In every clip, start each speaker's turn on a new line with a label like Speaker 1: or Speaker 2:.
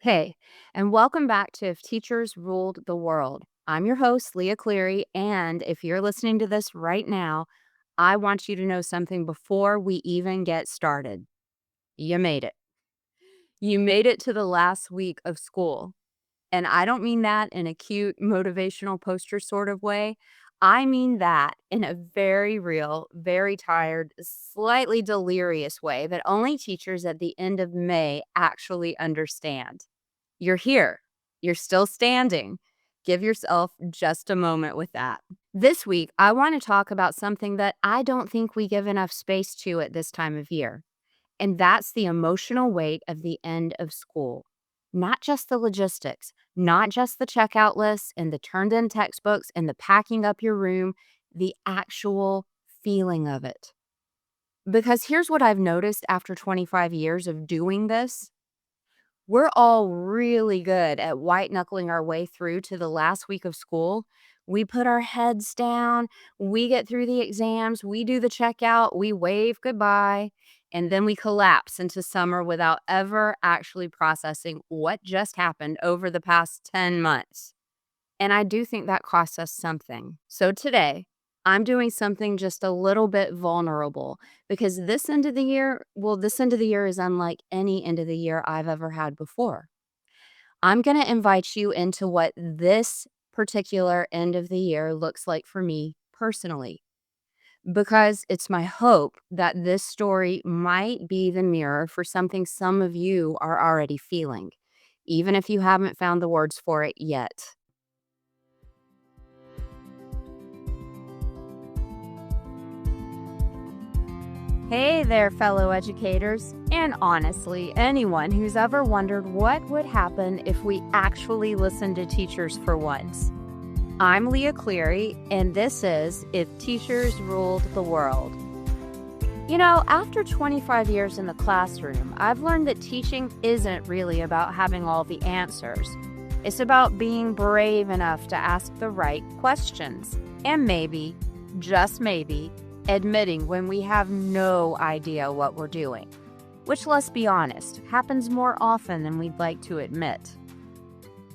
Speaker 1: Hey, and welcome back to If Teachers Ruled the World. I'm your host, Leah Cleary, and if you're listening to this right now, I want you to know something before we even get started. You made it. You made it to the last week of school. And I don't mean that in a cute motivational poster sort of way. I mean that in a very real, very tired, slightly delirious way that only teachers at the end of May actually understand. You're here. You're still standing. Give yourself just a moment with that. This week, I want to talk about something that I don't think we give enough space to at this time of year, and that's the emotional weight of the end of school. Not just the logistics, not just the checkout lists and the turned in textbooks and the packing up your room, the actual feeling of it. Because here's what I've noticed after 25 years of doing this. We're all really good at white knuckling our way through to the last week of school. We put our heads down, we get through the exams, we do the checkout, we wave goodbye, and then we collapse into summer without ever actually processing what just happened over the past 10 months. And I do think that costs us something. So today, I'm doing something just a little bit vulnerable because this end of the year is unlike any end of the year I've ever had before. I'm going to invite you into what this particular end of the year looks like for me personally, because it's my hope that this story might be the mirror for something some of you are already feeling, even if you haven't found the words for it yet. Hey there, fellow educators, and honestly, anyone who's ever wondered what would happen if we actually listened to teachers for once. I'm Leah Cleary, and this is If Teachers Ruled the World. After 25 years in the classroom, I've learned that teaching isn't really about having all the answers. It's about being brave enough to ask the right questions, and maybe, just maybe, admitting when we have no idea what we're doing, which, let's be honest, happens more often than we'd like to admit.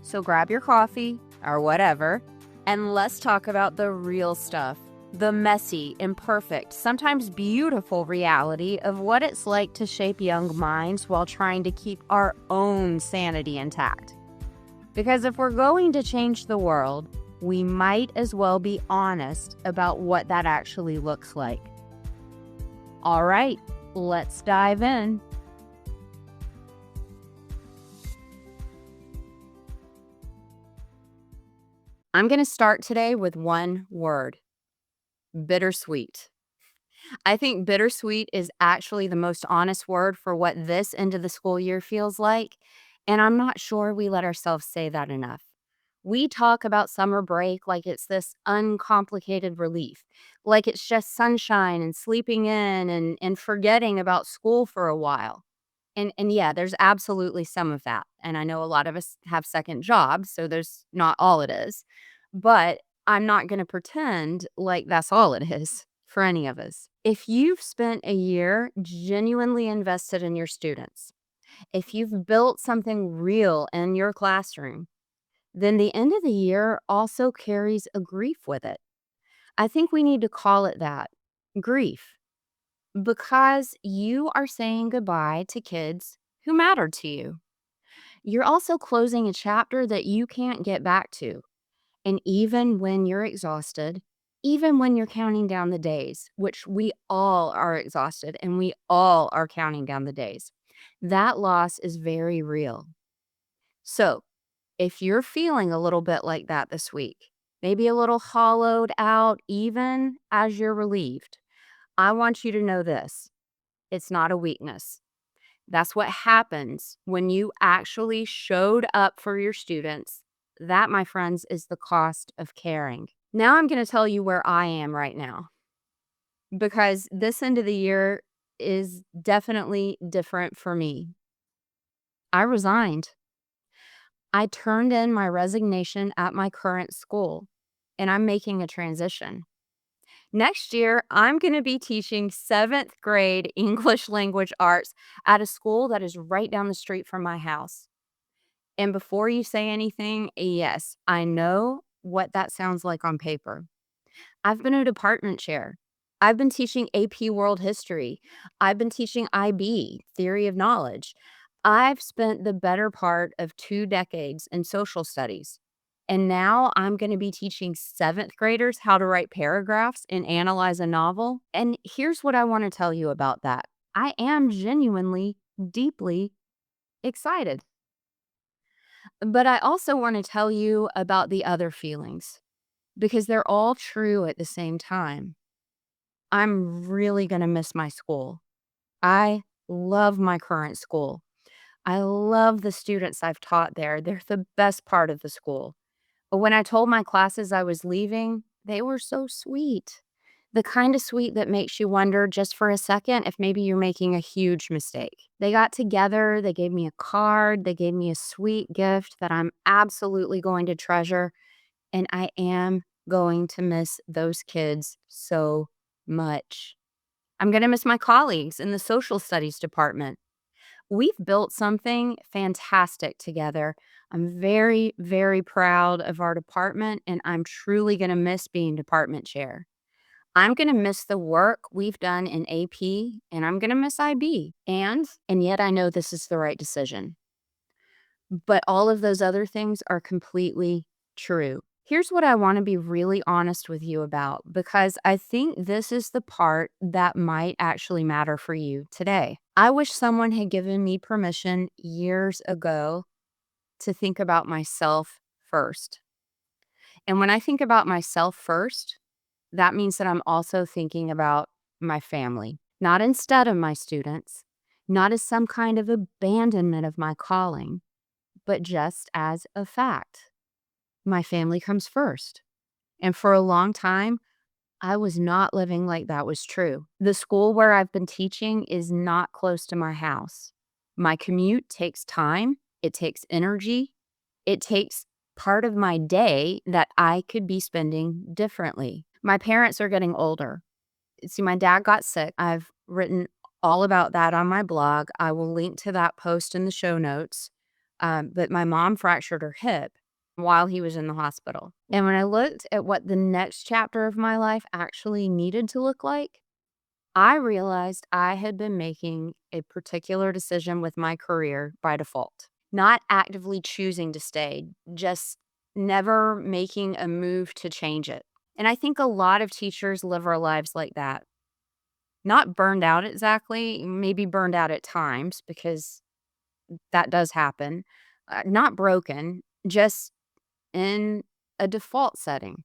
Speaker 1: So grab your coffee or whatever, and let's talk about the real stuff, the messy, imperfect, sometimes beautiful reality of what it's like to shape young minds while trying to keep our own sanity intact. Because if we're going to change the world, we might as well be honest about what that actually looks like. All right, let's dive in. I'm going to start today with one word: bittersweet. I think bittersweet is actually the most honest word for what this end of the school year feels like, and I'm not sure we let ourselves say that enough. We talk about summer break like it's this uncomplicated relief, like it's just sunshine and sleeping in and forgetting about school for a while. And yeah, there's absolutely some of that. And I know a lot of us have second jobs, so there's not all it is. But I'm not going to pretend like that's all it is for any of us. If you've spent a year genuinely invested in your students, if you've built something real in your classroom, then the end of the year also carries a grief with it. I think we need to call it that: grief, because you are saying goodbye to kids who matter to you. You're also closing a chapter that you can't get back to. And even when you're exhausted, even when you're counting down the days, which we all are exhausted and we all are counting down the days, that loss is very real. So, if you're feeling a little bit like that this week, maybe a little hollowed out, even as you're relieved, I want you to know this: it's not a weakness. That's what happens when you actually showed up for your students. That, my friends, is the cost of caring. Now I'm going to tell you where I am right now, because this end of the year is definitely different for me. I resigned. I turned in my resignation at my current school, and I'm making a transition. Next year, I'm going to be teaching seventh grade English language arts at a school that is right down the street from my house. And before you say anything, yes, I know what that sounds like on paper. I've been a department chair. I've been teaching AP World History. I've been teaching IB, Theory of Knowledge. I've spent the better part of 2 decades in social studies. And now I'm going to be teaching 7th graders how to write paragraphs and analyze a novel. And here's what I want to tell you about that. I am genuinely, deeply excited. But I also want to tell you about the other feelings because they're all true at the same time. I'm really gonna miss my school. I love my current school. I love the students I've taught there. They're the best part of the school. But when I told my classes I was leaving, they were so sweet. The kind of sweet that makes you wonder just for a second if maybe you're making a huge mistake. They got together, they gave me a card, they gave me a sweet gift that I'm absolutely going to treasure, and I am going to miss those kids so much. I'm going to miss my colleagues in the social studies department. We've built something fantastic together. I'm very, very proud of our department, and I'm truly going to miss being department chair. I'm going to miss the work we've done in AP, and I'm going to miss IB. And yet I know this is the right decision. But all of those other things are completely true. Here's what I want to be really honest with you about, because I think this is the part that might actually matter for you today. I wish someone had given me permission years ago to think about myself first. And when I think about myself first, that means that I'm also thinking about my family, not instead of my students, not as some kind of abandonment of my calling, but just as a fact. My family comes first. And for a long time, I was not living like that was true. The school where I've been teaching is not close to my house. My commute takes time, it takes energy, it takes part of my day that I could be spending differently. My parents are getting older. See, my dad got sick. I've written all about that on my blog. I will link to that post in the show notes. But my mom fractured her hip while he was in the hospital. And when I looked at what the next chapter of my life actually needed to look like, I realized I had been making a particular decision with my career by default, not actively choosing to stay, just never making a move to change it. And I think a lot of teachers live our lives like that. Not burned out exactly, maybe burned out at times because that does happen. Not broken, just in a default setting.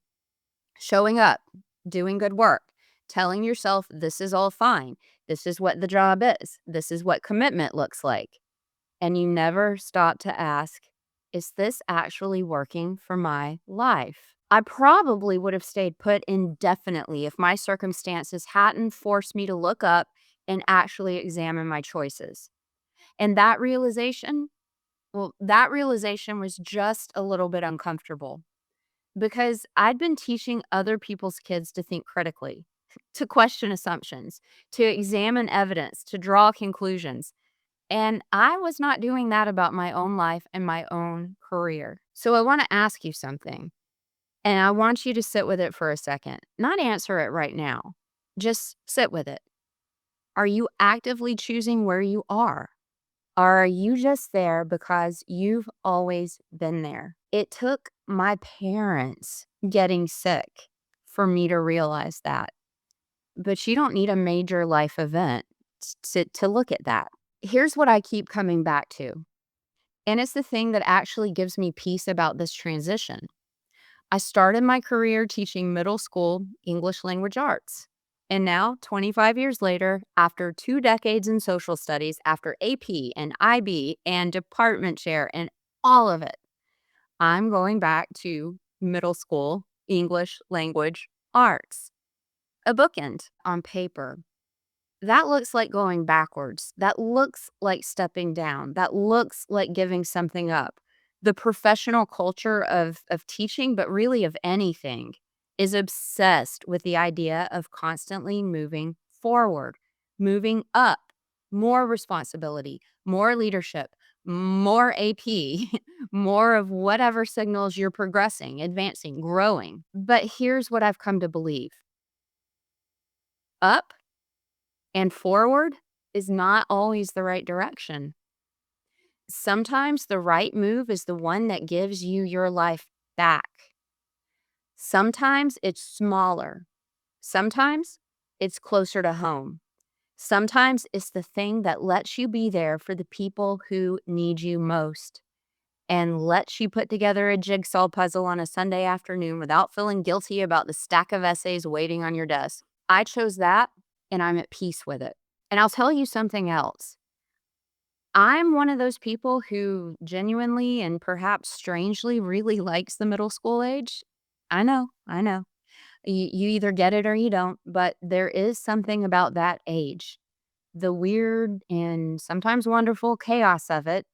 Speaker 1: Showing up, doing good work, telling yourself this is all fine. This is what the job is. This is what commitment looks like. And you never stop to ask, is this actually working for my life? I probably would have stayed put indefinitely if my circumstances hadn't forced me to look up and actually examine my choices. And that realization was just a little bit uncomfortable because I'd been teaching other people's kids to think critically, to question assumptions, to examine evidence, to draw conclusions. And I was not doing that about my own life and my own career. So I want to ask you something, and I want you to sit with it for a second. Not answer it right now. Just sit with it. Are you actively choosing where you are? Or are you just there because you've always been there? It took my parents getting sick for me to realize that. But you don't need a major life event to look at that. Here's what I keep coming back to, and it's the thing that actually gives me peace about this transition. I started my career teaching middle school English language arts. And now, 25 years later, after 2 decades in social studies, after AP and IB and department chair and all of it, I'm going back to middle school English language arts. A bookend on paper. That looks like going backwards. That looks like stepping down. That looks like giving something up. The professional culture of teaching, but really of anything, is obsessed with the idea of constantly moving forward, moving up, more responsibility, more leadership, more AP, more of whatever signals you're progressing, advancing, growing. But here's what I've come to believe: up and forward is not always the right direction. Sometimes the right move is the one that gives you your life back. Sometimes it's smaller. Sometimes it's closer to home. Sometimes it's the thing that lets you be there for the people who need you most and lets you put together a jigsaw puzzle on a Sunday afternoon without feeling guilty about the stack of essays waiting on your desk. I chose that and I'm at peace with it. And I'll tell you something else. I'm one of those people who genuinely and perhaps strangely really likes the middle school age. I know, I know. You either get it or you don't, but there is something about that age, the weird and sometimes wonderful chaos of it,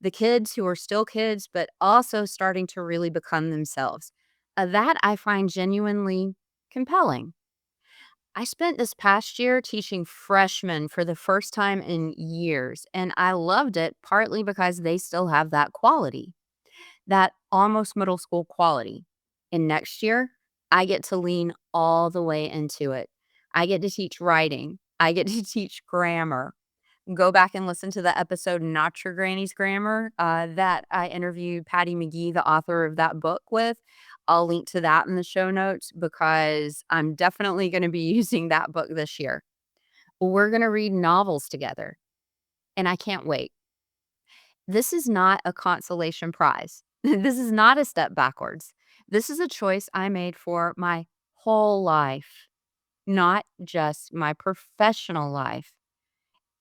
Speaker 1: the kids who are still kids, but also starting to really become themselves. That I find genuinely compelling. I spent this past year teaching freshmen for the first time in years, and I loved it partly because they still have that quality, that almost middle school quality. And next year, I get to lean all the way into it. I get to teach writing, I get to teach grammar. Go back and listen to the episode Not Your Granny's Grammar that I interviewed Patty McGee, the author of that book, with. I'll link to that in the show notes because I'm definitely going to be using that book this year. We're going to read novels together, and I can't wait. This is not a consolation prize. This is not a step backwards. This is a choice I made for my whole life, not just my professional life.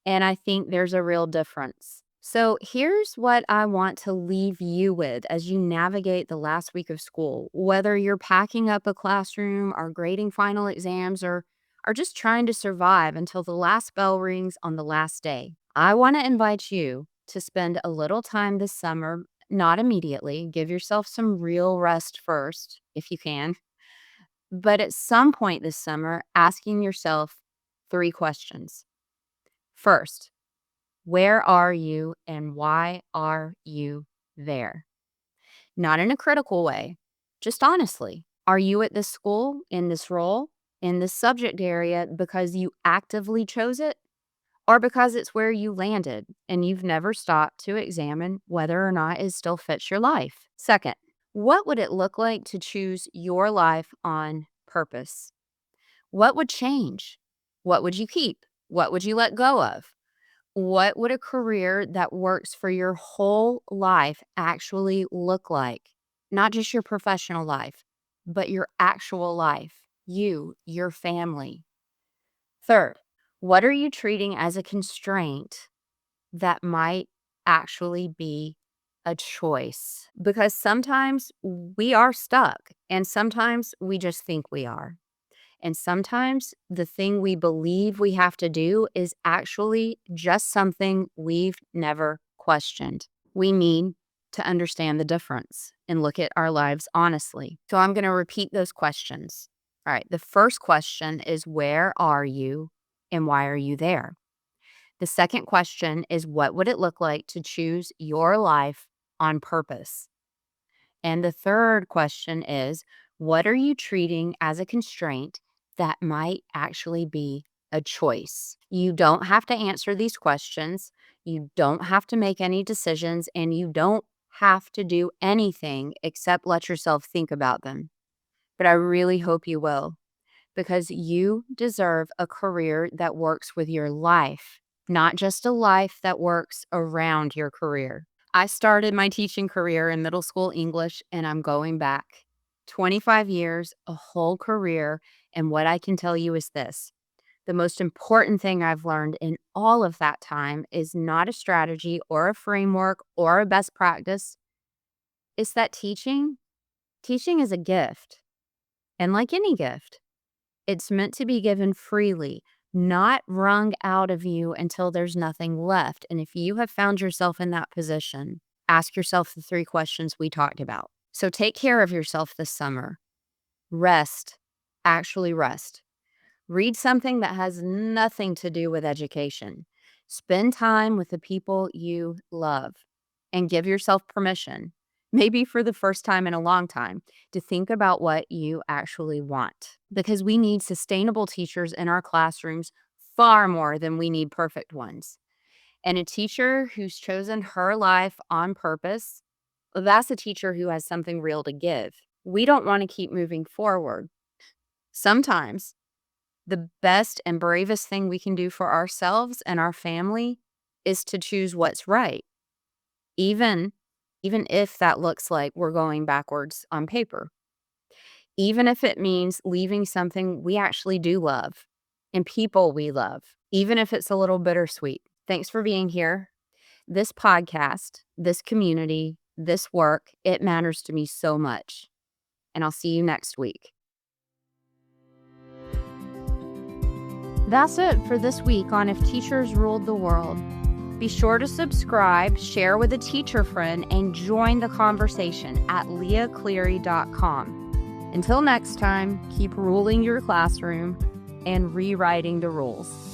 Speaker 1: And I think there's a real difference. So here's what I want to leave you with as you navigate the last week of school, whether you're packing up a classroom or grading final exams or are just trying to survive until the last bell rings on the last day. I want to invite you to spend a little time this summer, not immediately. Give yourself some real rest first, if you can. But at some point this summer, asking yourself 3 questions. First, where are you and why are you there? Not in a critical way, just honestly. Are you at this school, in this role, in this subject area because you actively chose it or because it's where you landed and you've never stopped to examine whether or not it still fits your life? Second, what would it look like to choose your life on purpose? What would change? What would you keep? What would you let go of? What would a career that works for your whole life actually look like? Not just your professional life, but your actual life, you, your family. Third, what are you treating as a constraint that might actually be a choice? Because sometimes we are stuck and sometimes we just think we are. And sometimes the thing we believe we have to do is actually just something we've never questioned. We need to understand the difference and look at our lives honestly. So I'm going to repeat those questions. All right. The first question is, where are you and why are you there? The second question is, what would it look like to choose your life on purpose? And the third question is, what are you treating as a constraint that might actually be a choice? You don't have to answer these questions. You don't have to make any decisions, and you don't have to do anything except let yourself think about them. But I really hope you will, because you deserve a career that works with your life, not just a life that works around your career. I started my teaching career in middle school English, and I'm going back 25 years, a whole career. And what I can tell you is this: the most important thing I've learned in all of that time is not a strategy or a framework or a best practice. It's that teaching is a gift. And like any gift, it's meant to be given freely, not wrung out of you until there's nothing left. And if you have found yourself in that position, ask yourself the 3 questions we talked about. So take care of yourself this summer. Rest, actually rest. Read something that has nothing to do with education. Spend time with the people you love. and give yourself permission, maybe for the first time in a long time, to think about what you actually want. Because we need sustainable teachers in our classrooms far more than we need perfect ones. And a teacher who's chosen her life on purpose, well, that's a teacher who has something real to give. We don't want to keep moving forward. Sometimes the best and bravest thing we can do for ourselves and our family is to choose what's right, even even if that looks like we're going backwards on paper, even if it means leaving something we actually do love and people we love, even if it's a little bittersweet. Thanks for being here. This podcast, this community, this work, it matters to me so much. And I'll see you next week. That's it for this week on If Teachers Ruled the World. Be sure to subscribe, share with a teacher friend, and join the conversation at leahcleary.com. Until next time, keep ruling your classroom and rewriting the rules.